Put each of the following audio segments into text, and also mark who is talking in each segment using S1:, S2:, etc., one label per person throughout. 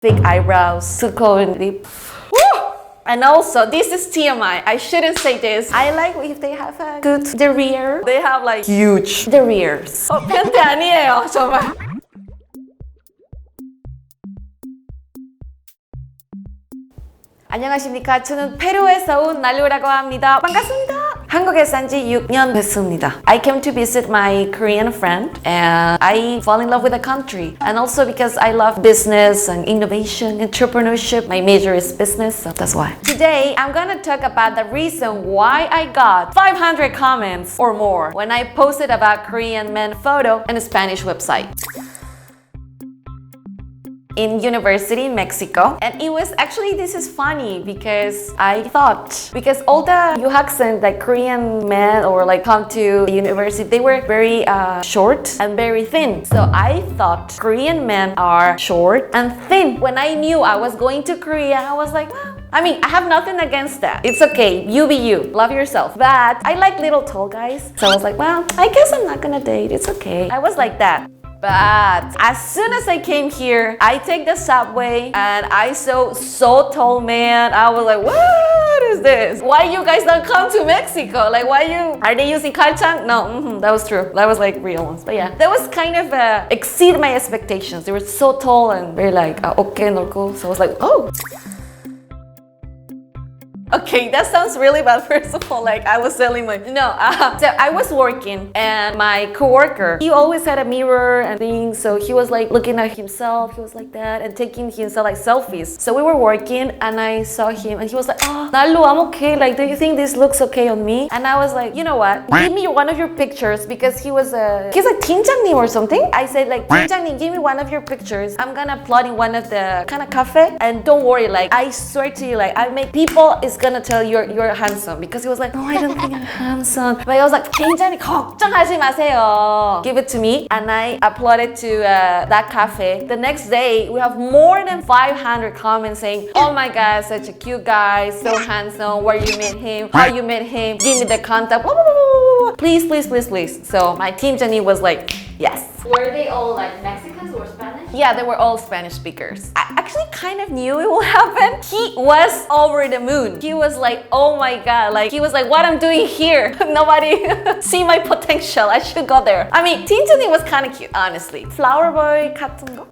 S1: big eyebrows, too cold lip. And also, this is TMI. I shouldn't say this. I like if they have a good derriere. They have like huge derrieres. 팬티 아니에요, 정말. 안녕하십니까. 저는 페루에서 온 날루라고 합니다. 반갑습니다. 한국에 산 지 6년 됐습니다. I came to visit my Korean friend and I fall in love with the country. And also because I love business and innovation, entrepreneurship. My major is business, so that's why. Today, I'm gonna talk about the reason why I got 500 comments or more when I posted about Korean men photo on a Spanish website. In university in Mexico, and it was actually, this is funny because I thought, because all the 유학생, like Korean men or like come to university, they were very short and very thin. So I thought Korean men are short and thin. When I knew I was going to Korea, I was like, well, I mean, I have nothing against that. It's okay, you be you, love yourself. But I like little tall guys, so I was like, well, I guess I'm not gonna date, it's okay. I was like that. But as soon as I came here, I take the subway and I saw so tall man. I was like, what is this? Why you guys don't come to Mexico? Like, are they using kalchang? No, that was true. That was like real ones. But yeah, that was kind of exceed my expectations. They were so tall and very like, okay, norco. So I was like, oh. Okay, that sounds really bad. First of all, like I was selling my so I was working and my coworker, he always had a mirror and things, so he was like looking at himself, he was like that and taking himself like selfies. So we were working and I saw him and he was like, oh, Nalu, I'm okay, like do you think this looks okay on me? And I was like, you know what, give me one of your pictures, because he's like 팀장님 or something. I said like, 팀장님, give me one of your pictures. I'm gonna upload in one of the kind of cafe, and don't worry, like I swear to you, like I make people is gonna tell you're handsome, because he was like, no, I don't think I'm handsome. But I was like, 굉장히 걱정하지 마세요. Give it to me, and I uploaded to that cafe. The next day, we have more than 500 comments saying, oh my god, such a cute guy, so handsome, where you met him, how you met him, give me the contact, blah, blah, blah, blah. Please, please, please, please. So my team Jenny was like, yes.
S2: Were they all like Mexicans or Spanish?
S1: Yeah, they were all Spanish speakers. I actually kind of knew it would happen. He was over the moon. He was like, oh my god, like he was like, what I'm doing here? Nobody see my potential. I should go there. I mean, Tintin was kind of cute, honestly. Flower boy 같은 거?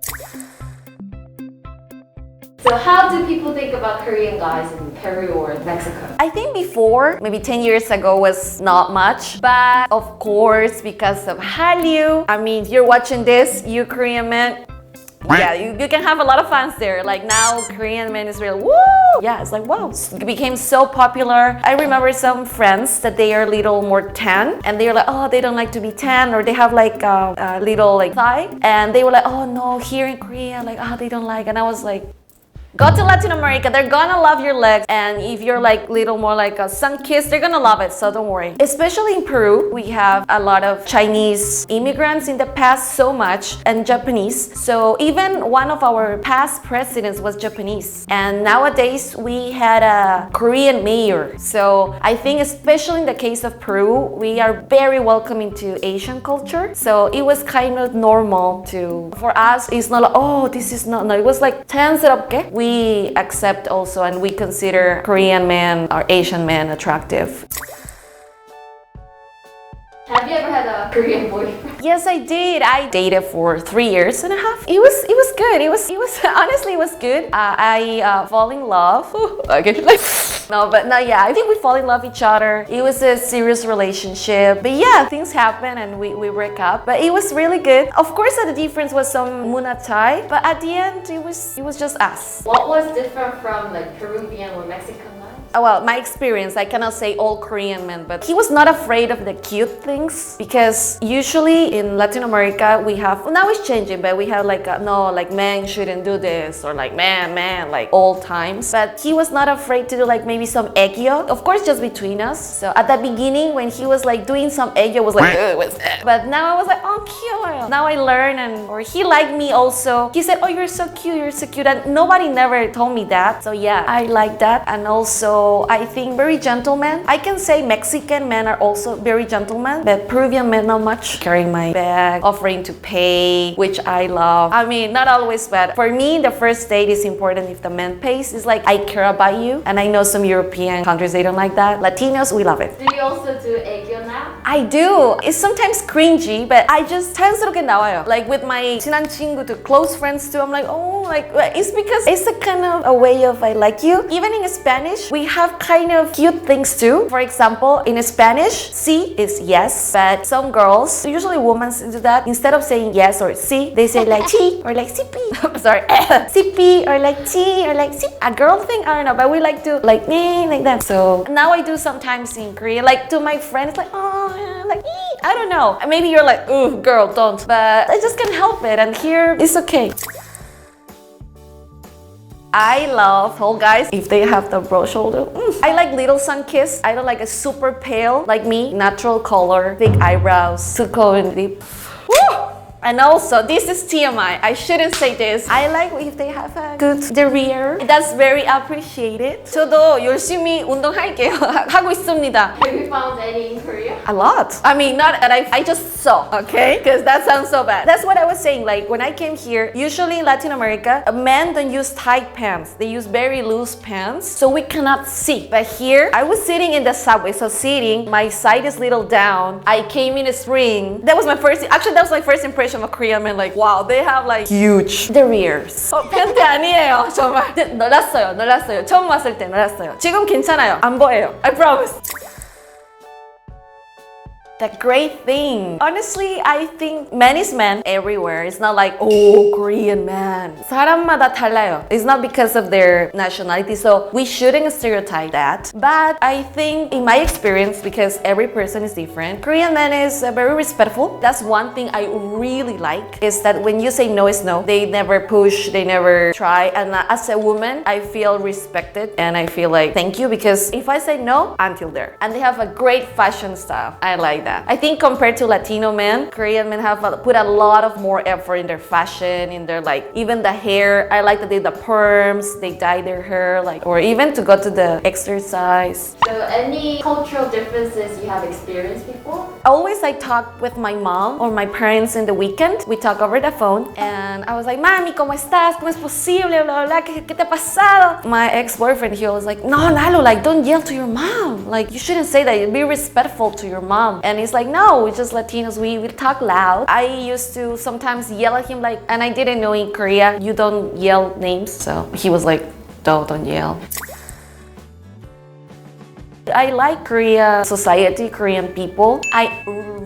S2: So how do people think about Korean guys in Peru or Mexico?
S1: I think before, maybe 10 years ago, was not much. But of course, because of Hallyu, I mean, if you're watching this, you Korean men, yeah, you can have a lot of fans there. Like now, Korean men is real, woo! Yeah, it's like, wow. It became so popular. I remember some friends that they are a little more tan, and they were like, oh, they don't like to be tan, or they have like a little like thigh. And they were like, oh no, here in Korea, like, oh, they don't like. And I was like, go to Latin America, they're gonna love your legs. And if you're like little more like a sun-kissed, they're gonna love it, so don't worry. Especially in Peru, we have a lot of Chinese immigrants in the past, so much, and Japanese. So even one of our past presidents was Japanese. And nowadays, we had a Korean mayor. So I think especially in the case of Peru, we are very welcoming to Asian culture. So it was kind of normal for us, it's not like, oh, this is not, no, it was like, 자연스럽게. We accept also, and we consider Korean men or Asian men attractive.
S2: Have you ever had a Korean boyfriend?
S1: Yes, I did. I dated for 3.5 years. It was good. It was honestly, it was good. I fall in love. Okay. Yeah, I think we fall in love each other. It was a serious relationship. But yeah, things happen and we break up. But it was really good. Of course, the difference was some 문화차이, but at the end, it was just us.
S2: What was different from like Peruvian or Mexican guys?
S1: Well, my experience, I cannot say all Korean men, but he was not afraid of the cute things, because usually in Latin America we have, well, now it's changing, but we have like no, like men shouldn't do this, or like man, like all times. But he was not afraid to do like maybe some egyo, of course just between us. So at the beginning when he was like doing some egyo, was like, what's that? But now I was like, oh, cute. Now I learn, or he liked me also. He said, oh, you're so cute, and nobody never told me that. So yeah, I like that. And also So I think very gentlemen. I can say Mexican men are also very gentlemen, but Peruvian men not much. Carrying my bag, offering to pay, which I love. I mean, not always, but for me, the first date is important if the man pays. It's like, I care about you. And I know some European countries, they don't like that. Latinos, we love it.
S2: Do you also do 애교 now?
S1: I do. It's sometimes cringy, but I just 자연스럽게 나와요. Like with my 친한 친구 to close friends too, I'm like, oh, like it's because it's a kind of a way of I like you. Even in Spanish, we have kind of cute things too. For example, in Spanish, sí is yes, but some girls, usually women do that. Instead of saying yes or sí, they say like sí or like sipi. Sorry, sipi or like chi or like sip. A girl thing, I don't know, but we like to like that. So now I do sometimes in Korean, like to my friends, like oh, like I don't know. Maybe you're like, ooh, girl, don't. But I just can't help it, and here it's okay. I love tall guys if they have the broad shoulder. I like little sun kiss. I don't like a super pale like me. Natural color, thick eyebrows, too cold and deep. Woo! And also, this is TMI. I shouldn't say this. I like if they have a good derriere. That's very appreciated. 저도 열심히 운동할게요. 하고 있습니다.
S2: Have you found any in Korea?
S1: A lot. I mean, not that I just saw, okay? Because that sounds so bad. That's what I was saying. Like when I came here, usually in Latin America, men don't use tight pants. They use very loose pants, so we cannot see. But here, I was sitting in the subway, so sitting, my side is little down. I came in a spring. That was my first impression of a Korean man. Like, wow, they have like huge derrieres. 팬티 아니에요, 정말. 놀랐어요. 처음 왔을 때 놀랐어요. 지금 괜찮아요. 안 보여요. I promise. The great thing. Honestly, I think man is man everywhere. It's not like, oh, Korean man. 사람마다 달라요. It's not because of their nationality, so we shouldn't stereotype that. But I think, in my experience, because every person is different, Korean man is very respectful. That's one thing I really like, is that when you say no is no, they never push, they never try. And as a woman, I feel respected and I feel like, thank you, because if I say no, until there. And they have a great fashion style. I like that. I think compared to Latino men, Korean men have put a lot of more effort in their fashion, in their like, even the hair. I like that they do the perms, they dye their hair, like, or even to go to the exercise.
S2: So any cultural differences you have experienced before?
S1: Always I talk with my mom or my parents in the weekend. We talk over the phone and I was like, Mami, ¿cómo estás? ¿Cómo es posible? Blah, blah, blah. ¿Qué te ha pasado? My ex-boyfriend, he was like, no, Nalu, like, don't yell to your mom. Like, you shouldn't say that. Be respectful to your mom. And he's like, no, we're just Latinos. We talk loud. I used to sometimes yell at him, like, and I didn't know in Korea, you don't yell names. So he was like, don't yell. I like Korea society, Korean people. I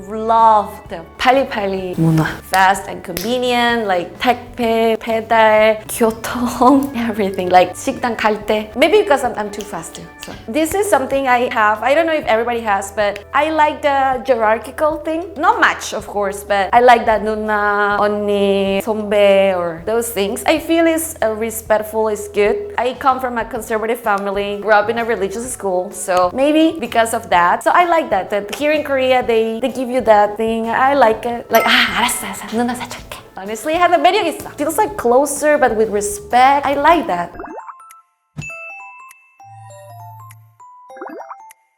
S1: love the 팔리팔리 문화. Fast and convenient, like 택배, 배달, 교통, everything. Like 식당 갈 때. Maybe because I'm too fast too. So this is something I have. I don't know if everybody has, but I like the hierarchical thing. Not much, of course, but I like that 누나, 언니, 선배, or those things. I feel it's respectful, it's good. I come from a conservative family, grew up in a religious school, so maybe because of that. So I like that here in Korea, they give you that thing. I like it. Like, 알았어, 누나 사줄게. Honestly, it has a 매력 있어. Feels like closer, but with respect. I like that.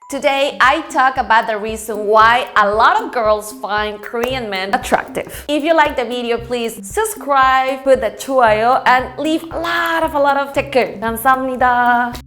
S1: Today, I talk about the reason why a lot of girls find Korean men attractive. If you like the video, please subscribe, put the 좋아요, and leave a lot of 댓글. 감사합니다.